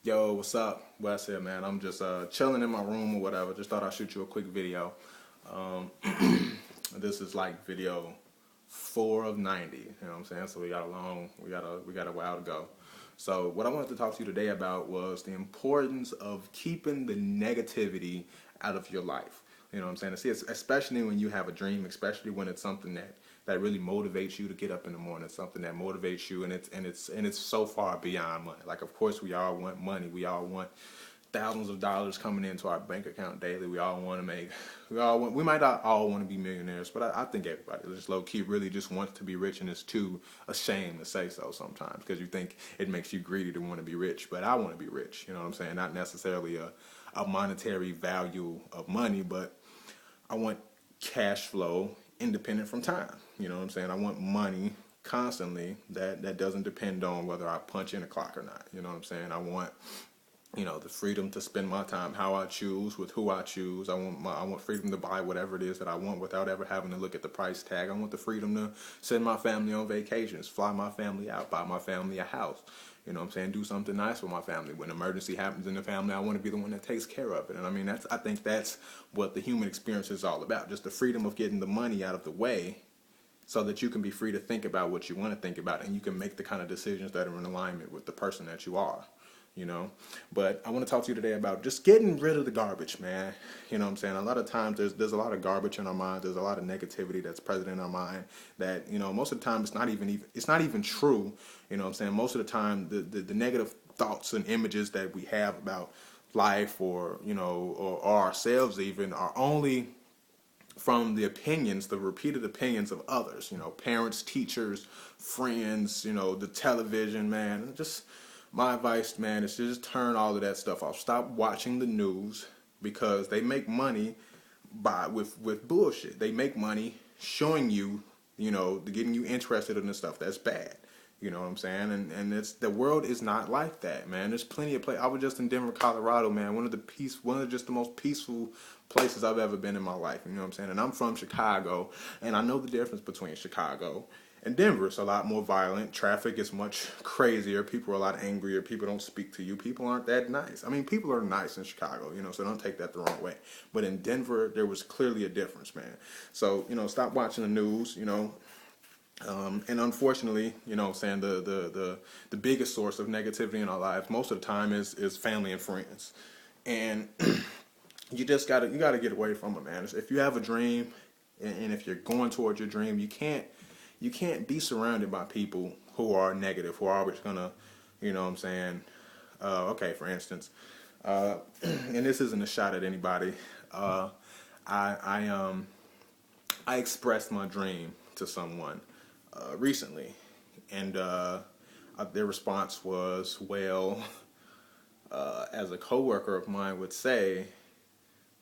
Yo, what's up? What I said, man, I'm just chilling in my room or whatever. Just thought I'd shoot you a quick video. Um, this is like video 4 of 90. You know what I'm saying? So we got a while to go. So what I wanted to talk to you today about was the importance of keeping the negativity out of your life. You know what I'm saying? See, especially when you have a dream, especially when it's something that really motivates you to get up in the morning, something that motivates you, and it's so far beyond money. Like, of course, we all want money. We all want thousands of dollars coming into our bank account daily. We all want to make. We might not all want to be millionaires, but I think everybody just low key really just wants to be rich and is too ashamed to say so sometimes because you think it makes you greedy to want to be rich. But I want to be rich. You know what I'm saying? Not necessarily a monetary value of money, but I want cash flow independent from time. You know what I'm saying? I want money constantly that doesn't depend on whether I punch in a clock or not. You know what I'm saying? I want the freedom to spend my time how I choose with who I choose. I want freedom to buy whatever it is that I want without ever having to look at the price tag. I want the freedom to send my family on vacations, fly my family out, buy my family a house. You know what I'm saying? Do something nice for my family. When an emergency happens in the family, I want to be the one that takes care of it. And I mean, I think that's what the human experience is all about. Just the freedom of getting the money out of the way so that you can be free to think about what you want to think about and you can make the kind of decisions that are in alignment with the person that you are. But I want to talk to you today about just getting rid of the garbage, man. You know what I'm saying? A lot of times there's a lot of garbage in our minds. There's a lot of negativity that's present in our mind that, most of the time it's not even true. You know what I'm saying? Most of the time the negative thoughts and images that we have about life or ourselves even are only from the repeated opinions of others, parents, teachers, friends, the television, man. Just my advice, man, is to just turn all of that stuff off. Stop watching the news because they make money with bullshit. They make money showing you, getting you interested in the stuff that's bad. You know what I'm saying? And the world is not like that, man. There's plenty of places. I was just in Denver, Colorado, man. One of just the most peaceful places I've ever been in my life. You know what I'm saying? And I'm from Chicago, and I know the difference between Chicago and Denver. It's a lot more violent. Traffic is much crazier. People are a lot angrier. People don't speak to you. People aren't that nice. I mean, people are nice in Chicago, so don't take that the wrong way. But in Denver, there was clearly a difference, man. So, stop watching the news, and unfortunately, what I'm saying, the biggest source of negativity in our lives most of the time is family and friends. And you gotta get away from it, man. If you have a dream and if you're going towards your dream, you can't be surrounded by people who are negative, who are always gonna, okay, for instance, and this isn't a shot at anybody. I expressed my dream to someone recently, and their response was, well, as a coworker of mine would say,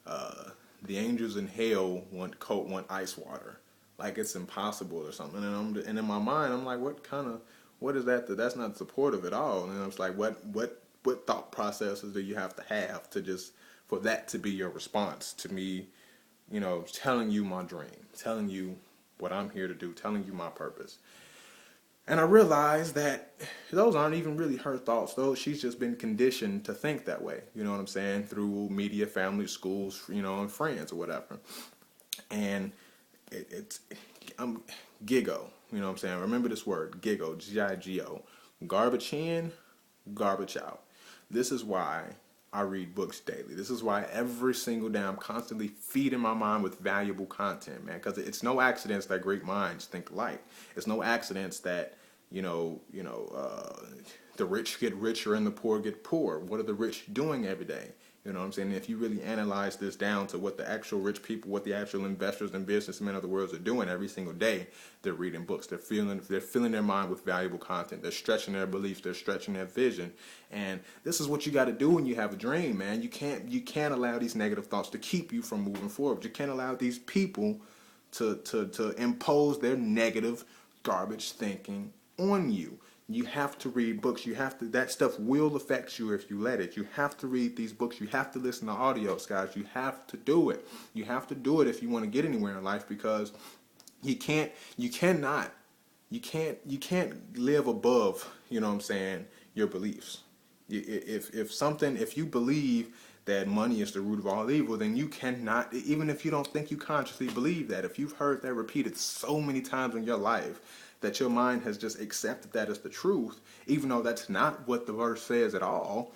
the angels in hell want ice water, like it's impossible or something. And in my mind, I'm like, what is that? That's not supportive at all. And I was like, what thought processes do you have to just for that to be your response to me, telling you my dream, telling you what I'm here to do, telling you my purpose. And I realized that those aren't even really her thoughts. She's just been conditioned to think that way. You know what I'm saying? Through media, family, schools, and friends or whatever. And I'm gigo. You know what I'm saying? Remember this word, gigo, Gigo. Garbage in, garbage out. This is why I read books daily. This is why every single day I'm constantly feeding my mind with valuable content, man. Because it's no accidents that great minds think alike. It's no accidents that the rich get richer and the poor get poor. What are the rich doing every day? You know what I'm saying? If you really analyze this down to what the actual rich people, what the actual investors and businessmen of the world are doing every single day, they're reading books. They're filling their mind with valuable content. They're stretching their beliefs. They're stretching their vision. And this is what you got to do when you have a dream, man. You can't allow these negative thoughts to keep you from moving forward. You can't allow these people to impose their negative garbage thinking on you. You have to read books. That stuff will affect you if you let it. You have to read these books. You have to listen to audios, guys. You have to do it. You have to do it if you want to get anywhere in life, because you can't live above, your beliefs. If you believe that money is the root of all evil, then you cannot, even if you don't think you consciously believe that, if you've heard that repeated so many times in your life that your mind has just accepted that as the truth, even though that's not what the verse says at all.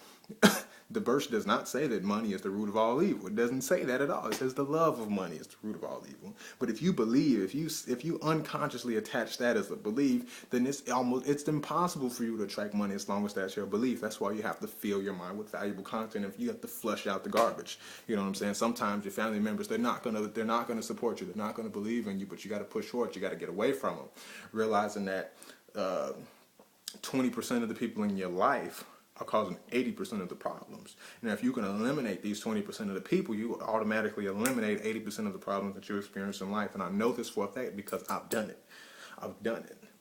The verse does not say that money is the root of all evil. It doesn't say that at all. It says the love of money is the root of all evil. But if you believe, if you unconsciously attach that as a belief, then it's impossible for you to attract money as long as that's your belief. That's why you have to fill your mind with valuable content. If you have to flush out the garbage, you know what I'm saying? Sometimes your family members, they're not gonna support you. They're not gonna believe in you. But you got to push forward. You got to get away from them, realizing that 20% of the people in your life are causing 80% of the problems. Now, if you can eliminate these 20% of the people, you automatically eliminate 80% of the problems that you experience in life. And I know this for a fact because I've done it.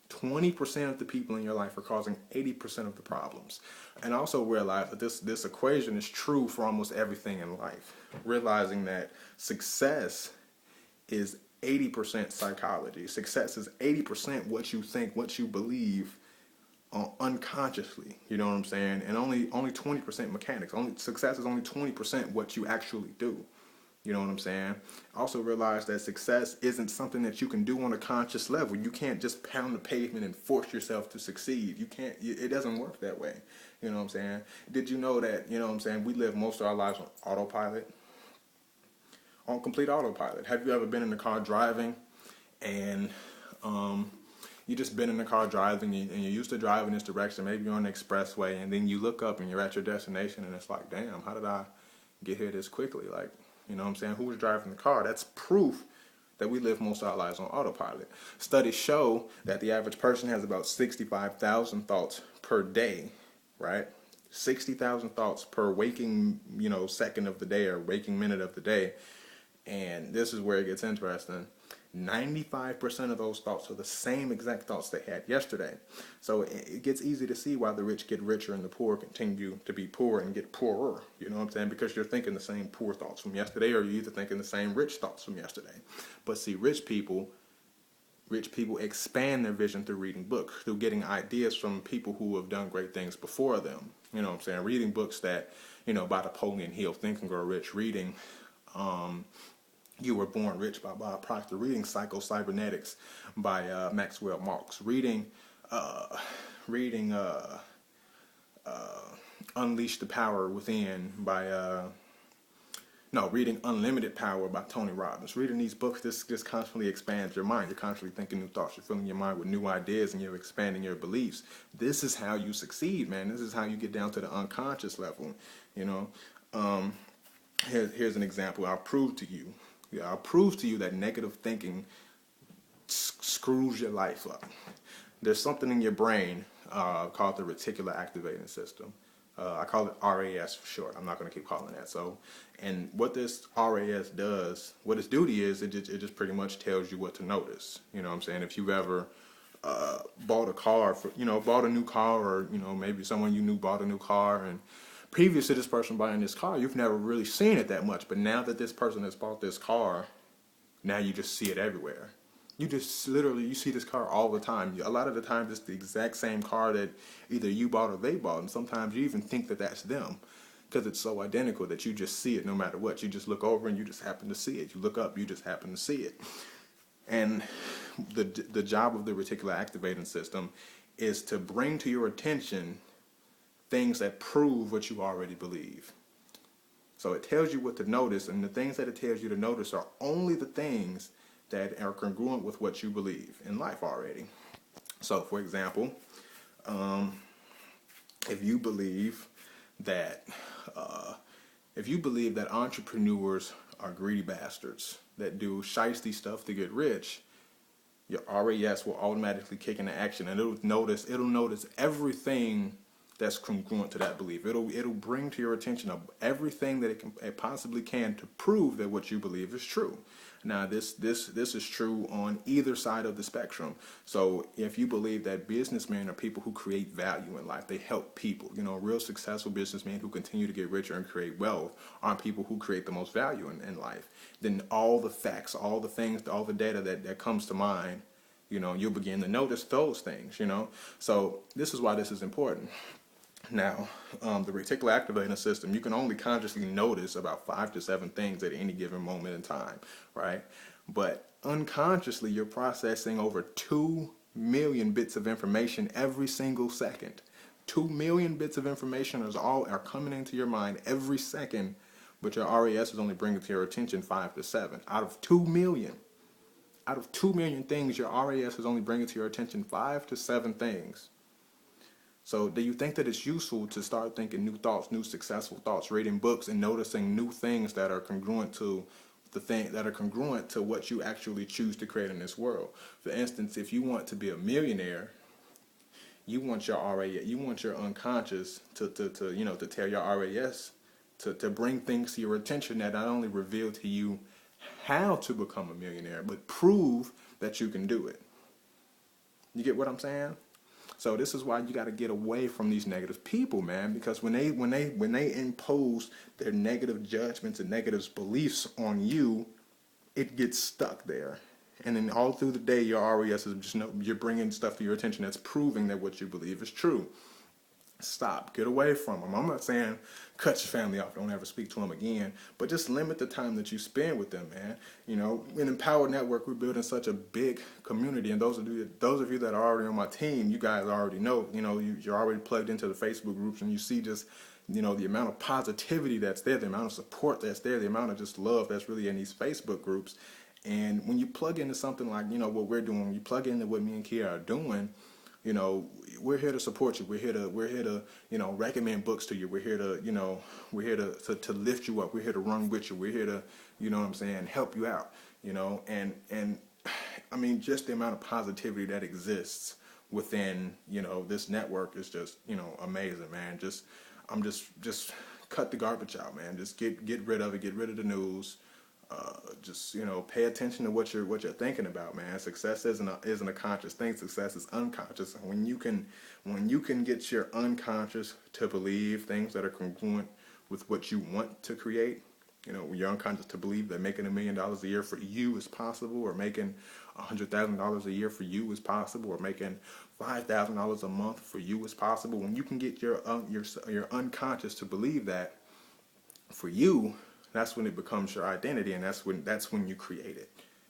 20% of the people in your life are causing 80% of the problems. And also realize that this equation is true for almost everything in life. Realizing that success is 80% psychology. Success is 80% what you think, what you believe, unconsciously, you know what I'm saying? And only 20% mechanics. Success is only 20% what you actually do. You know what I'm saying? Also realize that success isn't something that you can do on a conscious level. You can't just pound the pavement and force yourself to succeed. You can't. It doesn't work that way. You know what I'm saying? Did you know that, you know what I'm saying, we live most of our lives on autopilot? On complete autopilot. Have you ever been in the car driving and you just been in the car driving and you're used to driving this direction, maybe you're on the expressway, and then you look up and you're at your destination and it's like, damn, how did I get here this quickly? Like, you know what I'm saying? Who was driving the car? That's proof that we live most of our lives on autopilot. Studies show that the average person has about 65,000 thoughts per day, right? 60,000 thoughts per waking, second of the day or waking minute of the day. And this is where it gets interesting. 95% of those thoughts are the same exact thoughts they had yesterday. So it gets easy to see why the rich get richer and the poor continue to be poor and get poorer. You know what I'm saying? Because you're thinking the same poor thoughts from yesterday, or you're either thinking the same rich thoughts from yesterday. But see, rich people expand their vision through reading books, through getting ideas from people who have done great things before them. You know what I'm saying? Reading books that, by Napoleon Hill, Think and Grow Rich, reading You Were Born Rich by Bob Proctor, reading Psycho-Cybernetics by Maxwell Maltz, reading Unleash the Power Within by reading Unlimited Power by Tony Robbins. Reading these books, this just constantly expands your mind. You're constantly thinking new thoughts. You're filling your mind with new ideas, and you're expanding your beliefs. This is how you succeed, man. This is how you get down to the unconscious level. Here's an example. I'll prove to you that negative thinking screws your life up. There's something in your brain called the reticular activating system. I call it RAS for short. I'm not going to keep calling that. And what this RAS does, what its duty is, it just pretty much tells you what to notice. You know what I'm saying? If you've ever bought a car, bought a new car, or, maybe someone you knew bought a new car, and previous to this person buying this car, you've never really seen it that much. But now that this person has bought this car, now you just see it everywhere. You see this car all the time. A lot of the times it's the exact same car that either you bought or they bought. And sometimes you even think that that's them because it's so identical that you just see it no matter what. You just look over and you just happen to see it. You look up, you just happen to see it. And the job of the reticular activating system is to bring to your attention things that prove what you already believe. So it tells you what to notice, and the things that it tells you to notice are only the things that are congruent with what you believe in life already. So, for example, if you believe that entrepreneurs are greedy bastards that do shiesty stuff to get rich, your RAS will automatically kick into action, and it'll notice everything that's congruent to that belief. It'll bring to your attention everything that it possibly can to prove that what you believe is true. Now, this is true on either side of the spectrum. So if you believe that businessmen are people who create value in life, they help people, real successful businessmen who continue to get richer and create wealth aren't people who create the most value in life, then all the facts, all the things, all the data that comes to mind, you'll begin to notice those things, So this is why this is important. Now, the reticular activating system, you can only consciously notice about 5 to 7 things at any given moment in time, right? But unconsciously, you're processing over 2 million bits of information every single second. 2 million bits of information are coming into your mind every second, but your RAS is only bringing to your attention 5 to 7 out of 2 million. Out of 2 million things, your RAS is only bringing to your attention 5 to 7 things. So do you think that it's useful to start thinking new thoughts, new successful thoughts, reading books and noticing new things that are congruent to what you actually choose to create in this world? For instance, if you want to be a millionaire, you want your RAS, you want your unconscious to tell your RAS to bring things to your attention that not only reveal to you how to become a millionaire, but prove that you can do it. You get what I'm saying? So this is why you got to get away from these negative people, man, because when they impose their negative judgments and negative beliefs on you, it gets stuck there. And then all through the day, your RAS is just you're bringing stuff to your attention that's proving that what you believe is true. Stop. Get away from them. I'm not saying cut your family off, don't ever speak to them again, but just limit the time that you spend with them, man. You know, in Empowered Network, we're building such a big community, and those of you that are already on my team, you guys already know, you're already plugged into the Facebook groups, and you see just, the amount of positivity that's there, the amount of support that's there, the amount of just love that's really in these Facebook groups. And when you plug into something like, what we're doing, when you plug into what me and Kia are doing, we're here to support you. We're here to, recommend books to you. We're here to lift you up. We're here to run with you. We're here to, help you out, and I mean, just the amount of positivity that exists within, this network is just, amazing, man. Just cut the garbage out, man. Just get rid of it. Get rid of the news. Just pay attention to what you're thinking about, man. Success isn't a conscious thing. Success is unconscious. And when you can get your unconscious to believe things that are congruent with what you want to create, when you're unconscious to believe that making $1 million a year for you is possible, or making $100,000 a year for you is possible, or making $5,000 a month for you is possible. When you can get your unconscious to believe that for you, that's when it becomes your identity, and that's when you create it.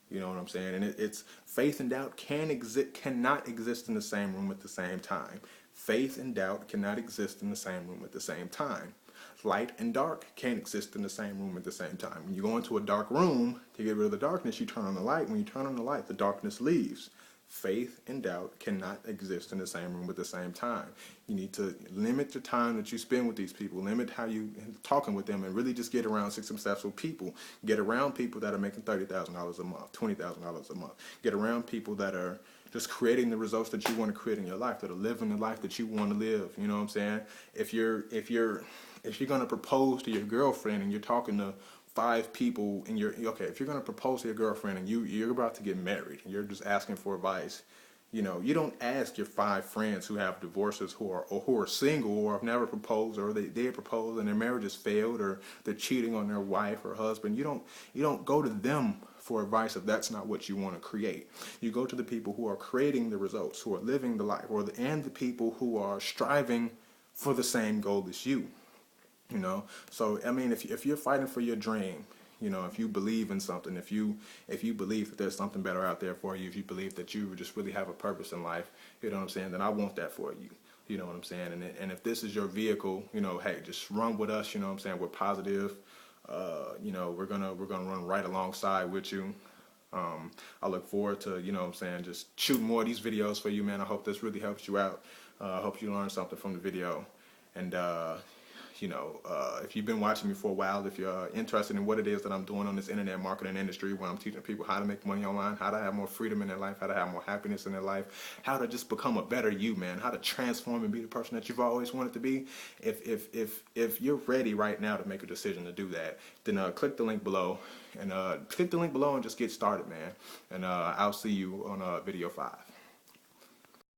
You know what I'm saying? And it's faith and doubt cannot exist in the same room at the same time. Faith and doubt cannot exist in the same room at the same time. Light and dark can't exist in the same room at the same time. When you go into a dark room to get rid of the darkness, you turn on the light. When you turn on the light, the darkness leaves. Faith and doubt cannot exist in the same room at the same time. You need to limit the time that you spend with these people, limit how you talking with them, and really just get around successful people. Get around people that are making $30,000 a month, $20,000 a month. Get around people that are just creating the results that you want to create in your life, that are living the life that you want to live. You know what I'm saying? If you're going to propose to your girlfriend and you're talking to 5 people and if you're going to propose to your girlfriend and you're about to get married and you're just asking for advice, you don't ask your 5 friends who have divorces who are single or have never proposed, or they did propose and their marriage has failed, or they're cheating on their wife or husband. You don't go to them for advice if that's not what you want to create. You go to the people who are creating the results, who are living the life, and the people who are striving for the same goal as you. So I mean, if you're fighting for your dream, if you believe in something, if you believe that there's something better out there for you, if you believe that you just really have a purpose in life, you know what I'm saying, then I want that for you. You know what I'm saying? And if this is your vehicle, hey, just run with us. You know what I'm saying? We're positive. We're gonna run right alongside with you. I look forward to, just shooting more of these videos for you, man. I hope this really helps you out. I hope you learned something from the video. And if you've been watching me for a while, if you're interested in what it is that I'm doing on this internet marketing industry, where I'm teaching people how to make money online, how to have more freedom in their life, how to have more happiness in their life, how to just become a better you, man, how to transform and be the person that you've always wanted to be. If you're ready right now to make a decision to do that, then click the link below and just get started, man. And I'll see you on video 5.